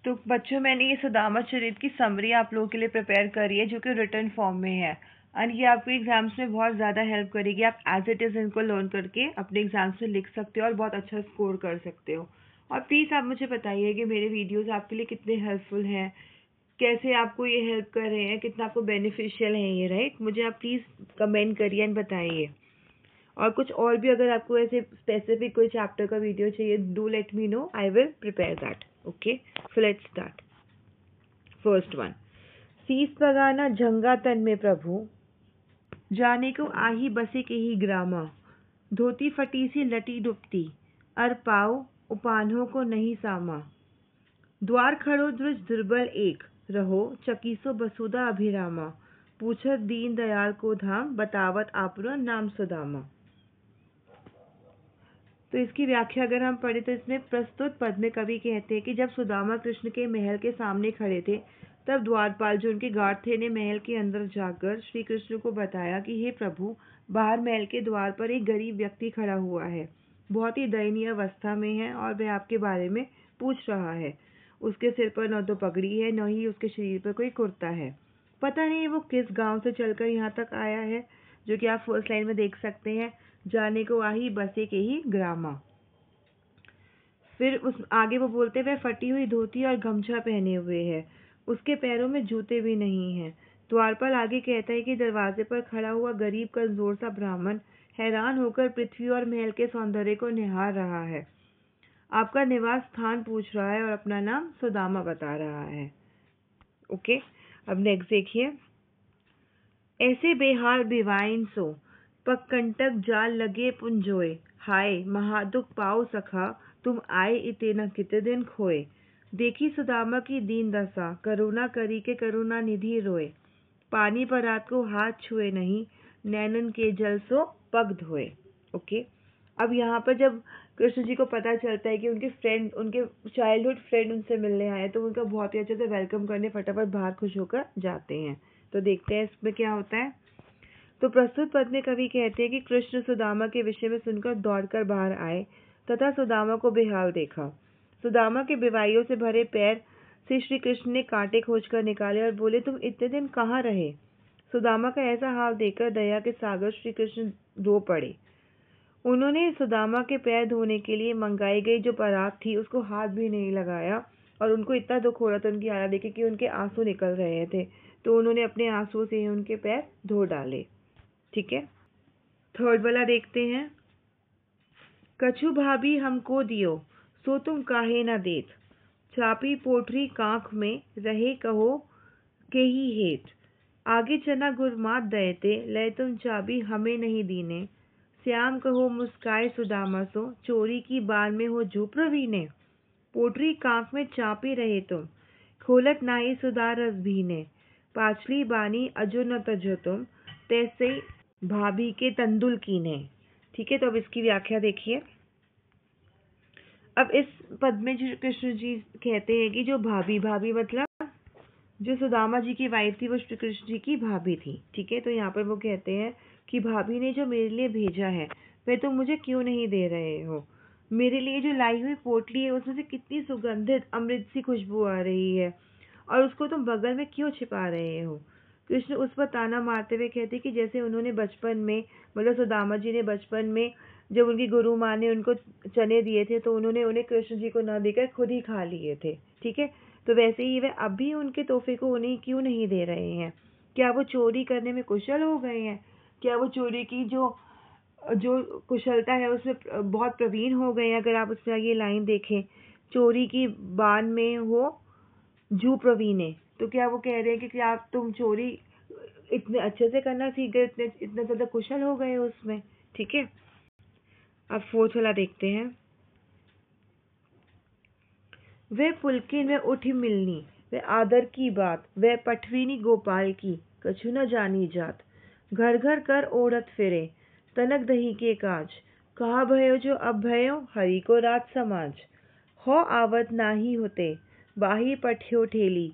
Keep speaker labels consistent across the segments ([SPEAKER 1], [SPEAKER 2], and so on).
[SPEAKER 1] तो बच्चों, मैंने ये सुदामा चरित की समरी आप लोगों के लिए प्रिपेयर करी है, जो कि रिटन फॉर्म में है, और ये आपको एग्जाम्स में बहुत ज़्यादा हेल्प करेगी। आप एज इट इज़ इनको लर्न करके अपने एग्जाम्स में लिख सकते हो और बहुत अच्छा स्कोर कर सकते हो। और प्लीज़ आप मुझे बताइए कि मेरे वीडियोस आपके लिए कितने हेल्पफुल हैं, कैसे आपको ये हेल्प कर रहे हैं, कितना आपको बेनिफिशियल है ये, राइट। मुझे आप प्लीज़ कमेंट करिए एंड बताइए। और कुछ और भी अगर आपको ऐसे स्पेसिफिक कोई चैप्टर का वीडियो चाहिए, do let me know, I will prepare that. Okay, so let's start. First one, शीस बगाना जंगा तन में प्रभु, जाने को आही बसे के ही ग्रामा, धोती फटी सी लटी डुबती, अर पाओ उपान्हों को नहीं सामा, द्वार खड़ो द्रुज दुर्बल एक, रहो चकीसो बसुदा अभिरामा, पूछत दीन दयाल को धाम, बतावत आपरो नाम सुदामा। तो इसकी व्याख्या अगर हम पढ़े तो इसमें प्रस्तुत पद में कवि कहते हैं कि जब सुदामा कृष्ण के महल के सामने खड़े थे, तब द्वारपाल जो उनके गार्ड थे ने महल के अंदर जाकर श्री कृष्ण को बताया कि हे प्रभु, बाहर महल के द्वार पर एक गरीब व्यक्ति खड़ा हुआ है, बहुत ही दयनीय अवस्था में है और वह आपके बारे में पूछ रहा है। उसके सिर पर न तो पगड़ी है, न ही उसके शरीर पर कोई कुर्ता है। पता नहीं वो किस गांव से चलकर यहाँ तक आया है, जो कि आप फर्स्ट लाइन में देख सकते हैं, जाने को आही बसे के ही ग्रामा। फिर उस आगे वो बोलते हुए फटी हुई धोती और गमछा पहने हुए है, उसके पैरों में जूते भी नहीं हैं। द्वारपाल आगे कहता है कि दरवाजे पर खड़ा हुआ गरीब कमजोर सा ब्राह्मण हैरान होकर पृथ्वी और महल के सौंदर्य को निहार रहा है, आपका निवास स्थान पूछ रहा है और अपना नाम सुदामा बता रहा है। ओके, अब नेक्स्ट देखिए। ऐसे बेहाल बिवाइन सो, पगकंटक जाल लगे पुंजोए, हाय महादुख पाओ सखा, तुम आए इते न किते दिन खोए, देखी सुदामा की दीन दशा, करुणा करी के करुणा निधि रोए, पानी पर रात को हाथ छुए नहीं, नैनन के जल सो पग धोए। ओके, अब यहाँ पर जब कृष्ण जी को पता चलता है कि उनके फ्रेंड, उनके चाइल्डहुड फ्रेंड उनसे मिलने आए, तो उनका बहुत ही अच्छे से वेलकम करने फटाफट बाहर खुश होकर जाते हैं। तो देखते हैं इसमें क्या होता है। तो प्रस्तुत पद में कवि कहते हैं कि कृष्ण सुदामा के विषय में सुनकर दौड़कर बाहर आए तथा सुदामा को बेहाल देखा। सुदामा के बेवाइयों से भरे पैर से श्री कृष्ण ने कांटे खोजकर निकाले और बोले, तुम इतने दिन कहाँ रहे। सुदामा का ऐसा हाल देखकर दया के सागर श्री कृष्ण रो पड़े। उन्होंने सुदामा के पैर धोने के लिए मंगाई गई जो परात थी उसको हाथ भी नहीं लगाया, और उनको इतना दुख हो रहा था उनकी हालत देख के कि उनके आंसू निकल रहे थे, तो उन्होंने अपने आंसू से उनके पैर धो डाले। ठीक है, थर्ड वाला देखते हैं। कछु भाभी हमको दियो, सो तुम काहे न देत, चापी पोटरी कांख में, रहे कहो के ही हेत, आगे चना गुरमात दयते, ले तुम चाबी हमें नहीं दीने, श्याम कहो मुस्काए सुदामा सो, चोरी की बार में हो जू प्रवीणे, पोटरी कांख में चापी रहे तुम, खोलत नाई सुधार रस भीने, पाछली बानी अजो न तजो तुम, तैसे भाभी के तंदुल कीने। ठीक है, तो अब इसकी व्याख्या देखिए। अब इस पद में जो कृष्ण जी कहते हैं कि जो भाभी, भाभी मतलब जो सुदामा जी की वाइफ थी वो श्री कृष्ण जी की भाभी थी। ठीक है, तो यहाँ पर वो कहते हैं कि भाभी ने जो मेरे लिए भेजा है वह तुम मुझे क्यों नहीं दे रहे हो। मेरे लिए जो लाई हुई पोटली है उसमें से कितनी सुगंधित अमृत सी खुशबू आ रही है, और उसको तुम बगल में क्यों छिपा रहे हो। कृष्ण उस पर ताना मारते हुए कहते कि जैसे उन्होंने बचपन में, मतलब सुदामा जी ने बचपन में जब उनकी गुरु माँ ने उनको चने दिए थे तो उन्होंने उन्हें कृष्ण जी को न देकर खुद ही खा लिए थे। ठीक है, तो वैसे ही वह अब भी उनके तोहफे को उन्हें क्यों नहीं दे रहे हैं। क्या वो चोरी करने में कुशल हो गए हैं? क्या वो चोरी की जो जो कुशलता है उसमें बहुत प्रवीण हो गए हैं? अगर आप उसमें ये लाइन देखें, चोरी की बान में हो जू प्रवीणे, तो क्या वो कह रहे हैं कि क्या तुम चोरी इतने अच्छे से करना सीख गए, इतने ज़्यादा कुशल हो गए उसमें। ठीक है, अब फोर्थ वाला देखते हैं। वह पुलकिन वह उठी मिलनी, वह आदर की बात, वह पठवीनी गोपाल की, कछु न जानी जात, घर घर कर ओढ़त फिरे, तनक दही के काज, कहा भयो जो अब भयो, हरि को रात समाज, हो आवत नाही होते, बाही पठ्यो ठेली,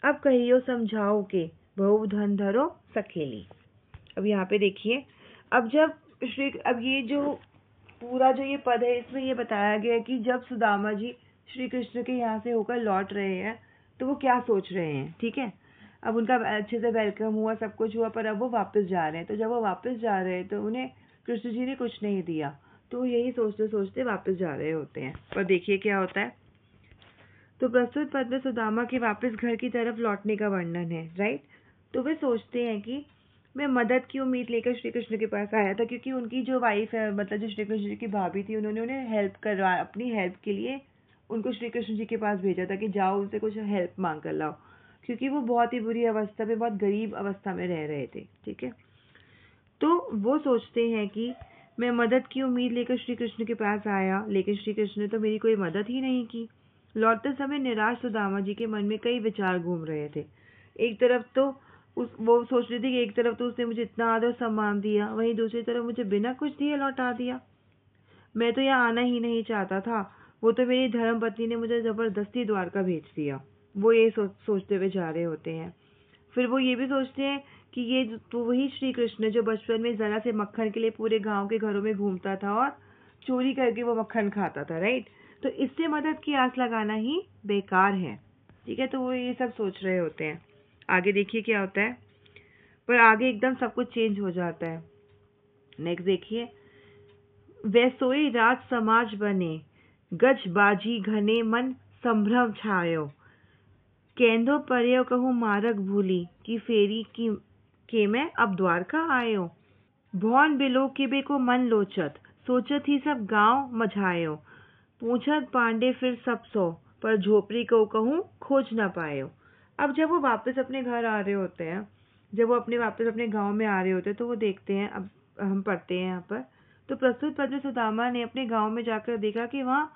[SPEAKER 1] अब कहियो समझाओ के, बहु धन धरो सकेली। अब यहाँ पे देखिए, अब ये जो पूरा जो ये पद है इसमें ये बताया गया है कि जब सुदामा जी श्री कृष्ण के यहाँ से होकर लौट रहे हैं तो वो क्या सोच रहे हैं, ठीक है। अब उनका अच्छे से वेलकम हुआ, सब कुछ हुआ, पर अब वो वापस जा रहे हैं। तो जब वो वापस जा रहे हैं तो उन्हें कृष्ण जी ने कुछ नहीं दिया, तो यही सोचते सोचते वापस जा रहे होते हैं। पर देखिए क्या होता है। तो प्रस्तुत पद में सुदामा के वापस घर की तरफ लौटने का वर्णन है, राइट। तो वे सोचते हैं कि मैं मदद की उम्मीद लेकर श्री कृष्ण के पास आया था, क्योंकि उनकी जो वाइफ है, मतलब जो श्री कृष्ण जी की भाभी थी, उन्होंने उन्हें हेल्प करवा, अपनी हेल्प के लिए उनको श्री कृष्ण जी के पास भेजा था कि जाओ उनसे कुछ हेल्प मांग कर लाओ, क्योंकि वो बहुत ही बुरी अवस्था में, बहुत गरीब अवस्था में रह रहे थे, ठीक है। तो वो सोचते हैं कि मैं मदद की उम्मीद लेकर श्री कृष्ण के पास आया, लेकिन श्री कृष्ण ने तो मेरी कोई मदद ही नहीं की। लौटते समय निराश सुदामा जी के मन में कई विचार घूम रहे थे। एक तरफ तो वो सोच रही थी कि एक तरफ तो उसने मुझे इतना आदर सम्मान दिया, वहीं दूसरी तरफ मुझे बिना कुछ दिए लौटा दिया। मैं तो यहाँ आना ही नहीं चाहता था, वो तो मेरी धर्म पत्नी ने मुझे जबरदस्ती द्वारका भेज दिया। वो ये सोचते हुए जा रहे होते हैं। फिर वो ये भी सोचते हैं कि ये तो वही श्री कृष्ण जो बचपन में जरा से मक्खन के लिए पूरे गांव के घरों में घूमता था और चोरी करके वो मक्खन खाता था, राइट। तो इससे मदद की आस लगाना ही बेकार है, ठीक है। तो वो ये सब सोच रहे होते हैं। आगे देखिए क्या होता है। पर आगे एकदम सब कुछ चेंज हो जाता है। नेक्स्ट देखिए। वैसोई राज समाज बने, गज बाजी घने मन संभ्रम छायो, केंदो पर्यो कहूँ मारक भूली, की फेरी की के मैं अब द्वारका आयो। भौन बिलो के बे को मन लोचत, सोचत ही सब गांव मझायो, पूछत पांडे फिर सब सो, पर झोपड़ी को कहूँ खोज न पायो। अब जब वो वापस अपने घर आ रहे होते हैं, जब वो वापस अपने गांव में आ रहे होते हैं, तो वो देखते हैं, अब हम पढ़ते हैं यहाँ पर। तो प्रस्तुत पद में सुदामा ने अपने गांव में जाकर देखा कि वहाँ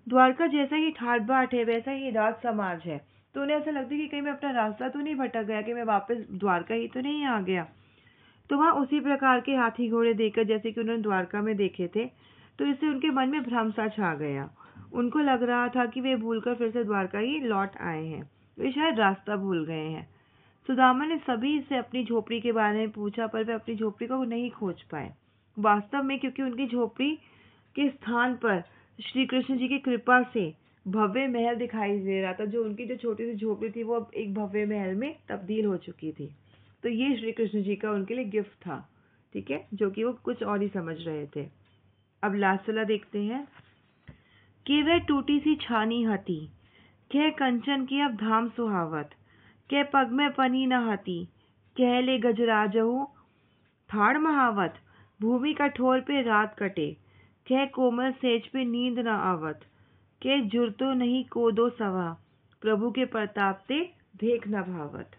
[SPEAKER 1] द्वारका जैसा ही ठाट बाट है, वैसा ही राज समाज है। तो उन्हें ऐसा लगता है कि कहीं मैं अपना रास्ता तो नहीं भटक गया, कि मैं वापस द्वारका ही तो नहीं आ गया। तो वहाँ उसी प्रकार के हाथी घोड़े देखकर जैसे कि उन्होंने द्वारका में देखे थे, तो इससे उनके मन में भ्रम सा छा गया। उनको लग रहा था कि वे भूलकर फिर से द्वारका ही लौट आए हैं, वे शायद रास्ता भूल गए हैं। सुदामा ने सभी से अपनी झोपड़ी के बारे में पूछा, पर वे अपनी झोपड़ी को नहीं खोज पाए। वास्तव में क्योंकि उनकी झोपड़ी के स्थान पर श्री कृष्ण जी की कृपा से भव्य महल दिखाई दे रहा था। जो उनकी जो छोटी सी झोपड़ी थी वो अब एक भव्य महल में तब्दील हो चुकी थी। तो ये श्री कृष्ण जी का उनके लिए गिफ्ट था, ठीक है, जो कि वो कुछ और ही समझ रहे थे। अब लास्ट वाला देखते हैं। कि वह टूटी सी छानी हती, कह कंचन की अब धाम सुहावत, के पग में पनी न हती, कह ले गजराजहु थाड़ महावत, भूमि कठोर पे रात कटे, कह कोमल सेज पे नींद न आवत, के जुरतो नहीं कोदो सवा, प्रभु के प्रताप ते देख न भावत।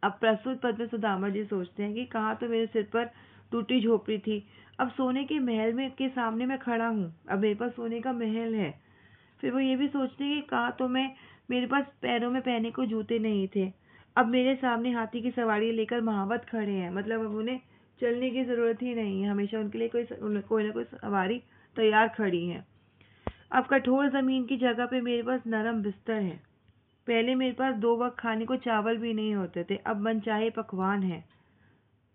[SPEAKER 1] अब प्रस्तुत पद में सुदामा जी सोचते हैं कि कहा तो मेरे सिर पर टूटी झोपड़ी थी, अब सोने के महल में के सामने मैं खड़ा हूँ, अब मेरे पास सोने का महल है। फिर वो ये भी सोचते हैं कि कहा तो मेरे पास पैरों में पहने को जूते नहीं थे, अब मेरे सामने हाथी की सवारी लेकर महावत खड़े हैं, मतलब अब उन्हें चलने की जरूरत ही नहीं है, हमेशा उनके लिए कोई ना कोई सवारी तैयार खड़ी है। अब कठोर जमीन की जगह पे मेरे पास नरम बिस्तर है, पहले मेरे पास 2 वक्त खाने को चावल भी नहीं होते थे, अब मन चाहे पकवान है,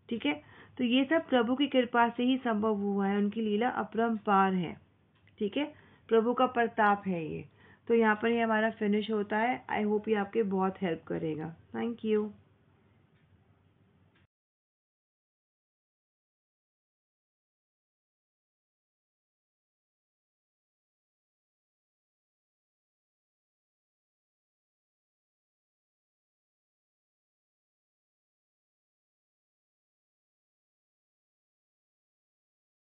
[SPEAKER 1] ठीक है। तो ये सब प्रभु की कृपा से ही संभव हुआ है, उनकी लीला अपरंपार है, ठीक है, प्रभु का प्रताप है ये। तो यहाँ पर ये हमारा फिनिश होता है। आई होप ये आपके बहुत हेल्प करेगा। Thank you.